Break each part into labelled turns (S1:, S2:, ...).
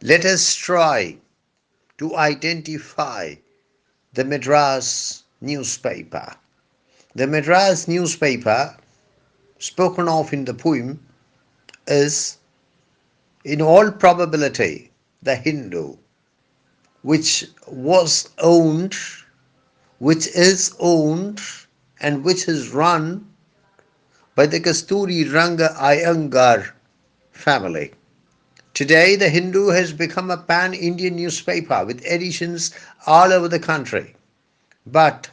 S1: Let us try to identify the Madras newspaper. The Madras newspaper, spoken of in the poem, is in all probability the Hindu, which was owned, which is owned, and which is run by the Kasturi Ranga Iyengar family. Today, the Hindu has become a pan-Indian newspaper with editions all over the country. But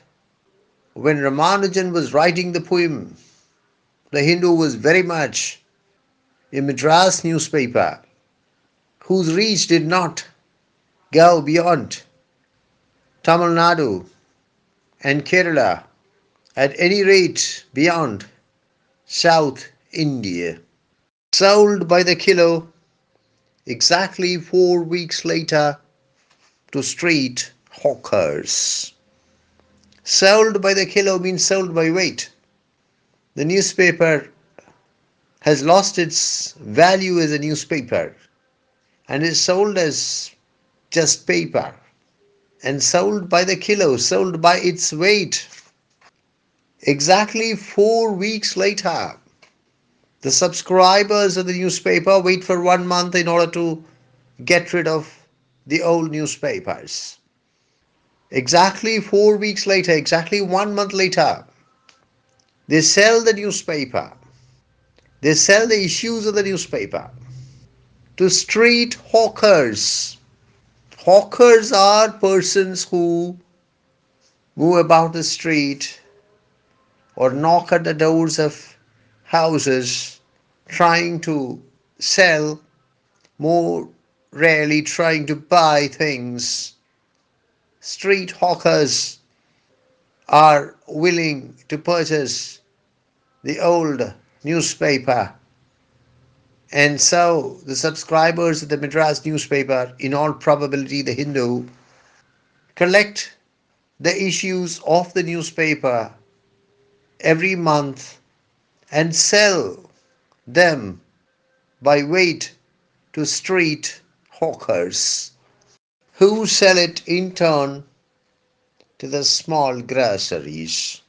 S1: when Ramanujan was writing the poem, the Hindu was very much a Madras newspaper whose reach did not go beyond Tamil Nadu and Kerala, at any rate beyond South India. Sold by the kilo exactly 4 weeks later to street hawkers. Sold by the kilo means sold by weight. The newspaper has lost its value as a newspaper and is sold as just paper, and sold by the kilo, sold by its weight. Exactly 4 weeks later, the subscribers of the newspaper wait for 1 month in order to get rid of the old newspapers. Exactly 4 weeks later, exactly 1 month later, they sell the newspaper. They sell the issues of the newspaper to street hawkers. Hawkers are persons who move about the street or knock at the doors of houses trying to sell, more rarely trying to buy things. Street hawkers are willing to purchase the old newspaper, and so the subscribers of the Madras newspaper, in all probability the Hindu, collect the issues of the newspaper every month and sell them by weight to street hawkers, who sell it in turn to the small groceries.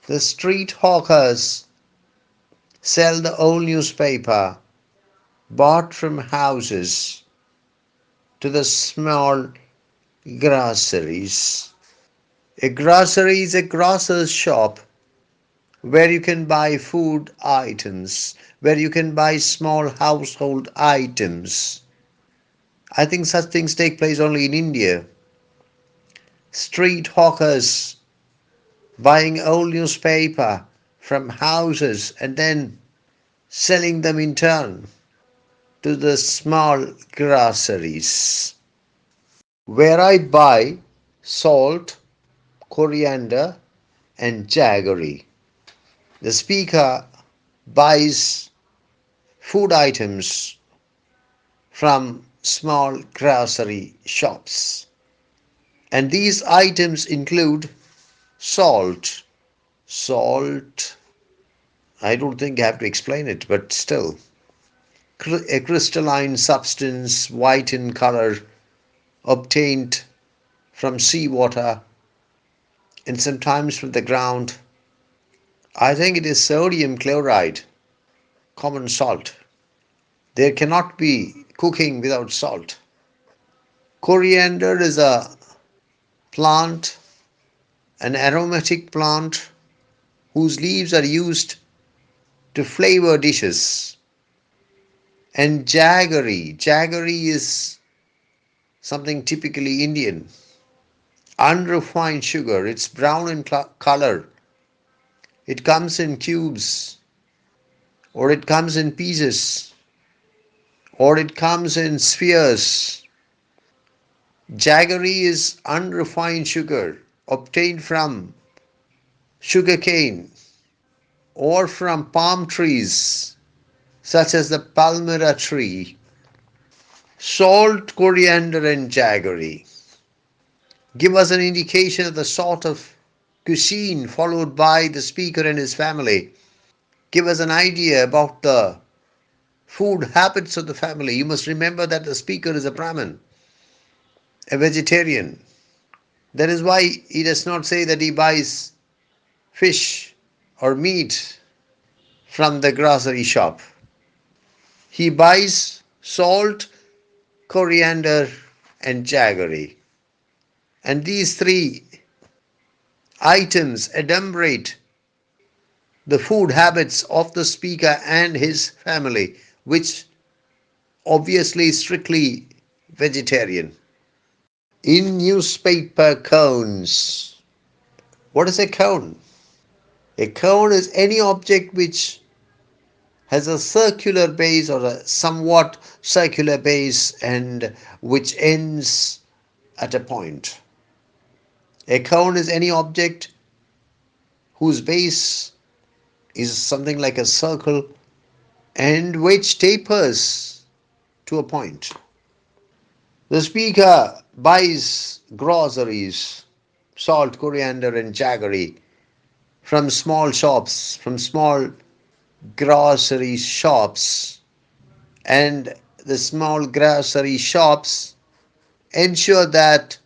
S1: The street hawkers sell the old newspaper bought from houses to the small groceries. A grocery is a grocer's shop where you can buy food items, where you can buy small household items. I think such things take place only in India. Street hawkers buying old newspaper from houses and then selling them in turn to the small groceries, where I buy salt, coriander, and jaggery. The speaker buys food items from small grocery shops, and these items include salt. Salt, I don't think I have to explain it, but still, a crystalline substance, white in color, obtained from seawater and sometimes from the ground. I think it is sodium chloride, common salt. There cannot be cooking without salt. Coriander is a plant, an aromatic plant whose leaves are used to flavor dishes. And jaggery is something typically Indian. Unrefined sugar, it's brown in color. It comes in cubes, or it comes in pieces, or it comes in spheres. Jaggery is unrefined sugar obtained from sugarcane or from palm trees such as the palmyra tree. Salt, coriander, and jaggery give us an indication of the sort of cuisine followed by the speaker and his family. Give us an idea about the food habits of the family. You must remember that the speaker is a Brahmin, a vegetarian. That is why he does not say that he buys fish or meat from the grocery shop. He buys salt, coriander, and jaggery. And these three items adumbrate the food habits of the speaker and his family, which obviously is strictly vegetarian. In newspaper cones. What is a cone? A cone is any object which has a circular base or a somewhat circular base and which ends at a point. A cone is any object whose base is something like a circle and which tapers to a point. The speaker buys groceries, salt, coriander, and jaggery from small shops, from small grocery shops, and the small grocery shops ensure that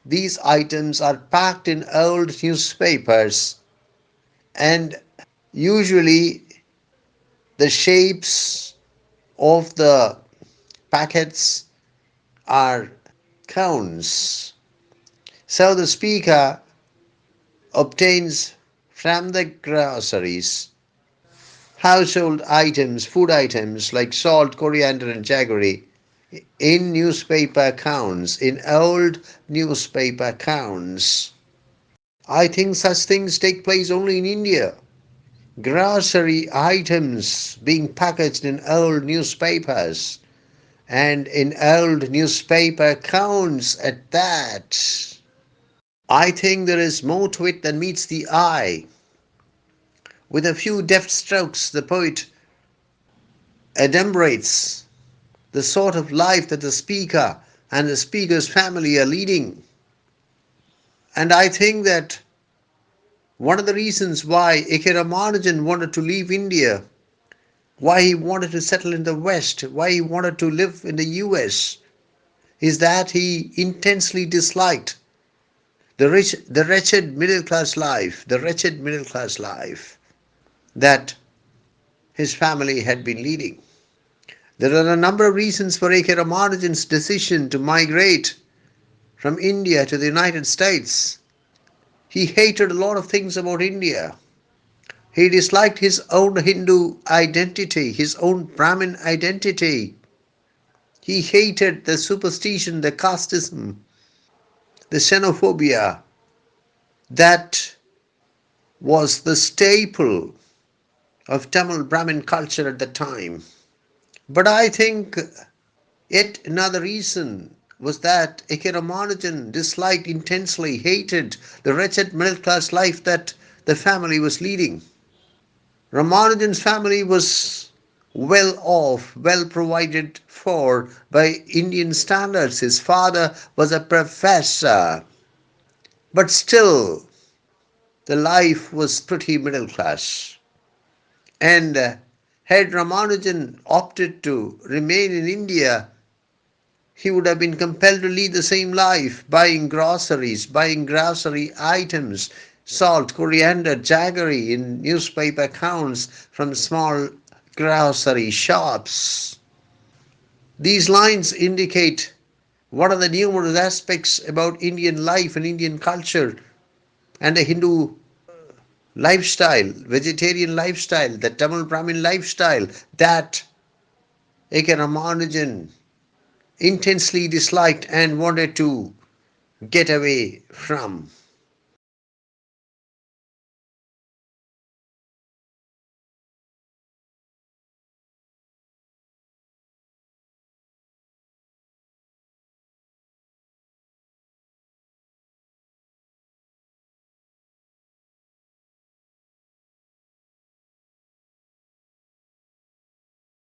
S1: these items are packed in old newspapers, and usually the shapes of the packets are cones. So the speaker obtains from the groceries household items, food items like salt, coriander, and jaggery in newspaper accounts, in old newspaper accounts. I think such things take place only in India. Grocery items being packaged in old newspapers and in old newspaper accounts at that. I think there is more to it than meets the eye. With a few deft strokes, the poet adumbrates the sort of life that the speaker and the speaker's family are leading. And I think that one of the reasons why A.K. Ramanujan wanted to leave India, why he wanted to settle in the West, why he wanted to live in the US, is that he intensely disliked the wretched middle class life, that his family had been leading. There are a number of reasons for A.K. Ramanujan's decision to migrate from India to the United States. He hated a lot of things about India. He disliked his own Hindu identity, his own Brahmin identity. He hated the superstition, the casteism, the xenophobia that was the staple of Tamil Brahmin culture at the time. But I think yet another reason was that A.K. Ramanujan disliked intensely, hated the wretched middle class life that the family was leading. Ramanujan's family was well off, well provided for by Indian standards. His father was a professor, but still the life was pretty middle class. And had Ramanujan opted to remain in India, he would have been compelled to lead the same life, buying groceries, buying grocery items, salt, coriander, jaggery in newspaper accounts from small grocery shops. These lines indicate one of the numerous aspects about Indian life and Indian culture and the Hindu lifestyle, vegetarian lifestyle, the Tamil Brahmin lifestyle that A.K. Ramanujan intensely disliked and wanted to get away from.